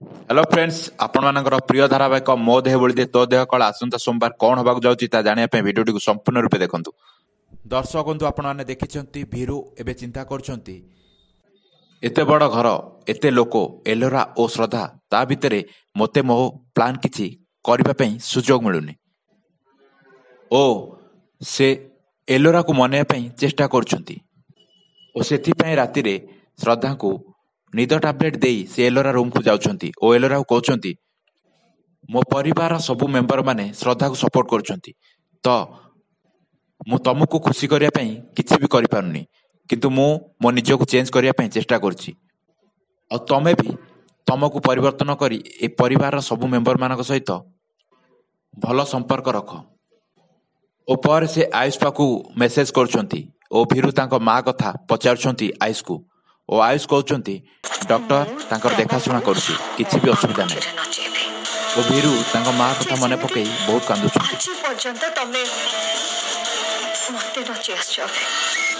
Hello friends आपण मानकर प्रिय धारावाहिक मो देह बोली दे तो देह कला आसंता सोमवार कौन होबाक जाउची ता जानिया पे भिडियोटी को संपूर्ण रूपे देखंतु। दर्शक बंधु आपण माने देखिचंती भीरू एबे चिंता करचंती एते बड़ घर एते लोक एलोरा ओ श्रद्धा ता भितरे मते मो प्लान किछि करबा पई सुजोग मिलुनी ओ से एलोरा को मने पई चेष्टा करचंती ओ सेथि पई राति रे श्रद्धा को निद टैबलेट देई से एलोरा रूम को जाउछंती ओ एलोरा को कहउछंती मो परिवार सबु मेंबर माने श्रद्धा को सपोर्ट करुछंती तो मु तुमको खुशी करिया पई किछि भी करि पारुनी किंतु मु मो निज को चेंज करिया पई चेष्टा करछि और तमे भी तुमको परिवर्तन करी ए परिवार सबु मेंबर मानक सहित भलो संपर्क रख ओ पर से आयुष पाकू मेसेज करुछंती ओ फिरु तांको मां कथा पचारुछंती आयुष को ओ आयुष कहउछंती डॉक्टर तांकर देखाशुना करुछि किछि भी असुविधा नै ओ भीरू तांको मां कथा मने पकई बहुत कांदुछंती आज पर्यंत तमे मते नची आछो